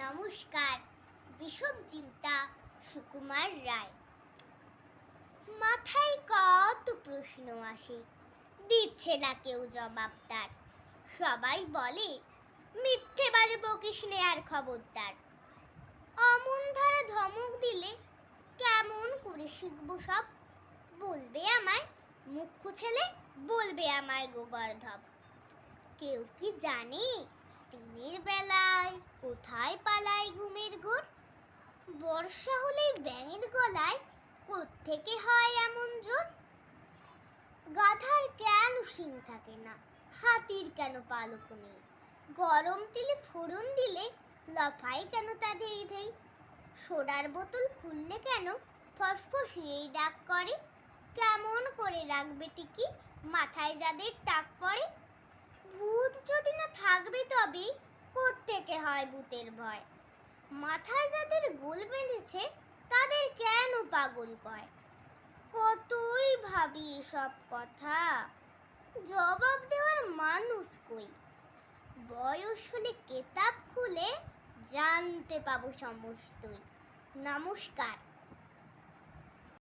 নমস্কার। বিষম চিন্তা, সুকুমার রায়। মাথায় কত প্রশ্ন আসে, দিচ্ছে না কেউ জবাব তার। সবাই বলে মিথ্যে বাজে বকিস নে আর খবরদার। অমন ধারা ধমক দিলে কেমন করে শিখবো সব? বলবে আমায় মুখ্য ছেলে, বলবে আমায় গোবর্ধব। কেউ কি জানে দিনের বেলায় কোথায় পালায় ঘুমের ঘোর? বর্ষা হলেই ব্যাঙের গলায় কোত্থেকে হয় এমন জোর? গাধার কেন শিং থাকে না, হাতির কেন পালক নেই? গরম তেলে ফোড়ন দিলে লাফায় কেন তা ধেই ধেই? সোডার বোতল খুললে কেন ফসফসিয়েই ডাক করে? কেমন করে রাখবে টিকি মাথায় যাদের টাক পড়ে? ভূত যদি না থাকবে তবে কোত্থেকে হয় ভূতের ভয়? মাথায় যাদের গোল বেঁধেছে তাদের কেন পাগল কয়? কতই ভাবি এসব কথা, জবাব দেওয়ার মানুষ কই? বয়স হলে কেতাব খুলে জানতে পাবো সমস্তই। নমস্কার।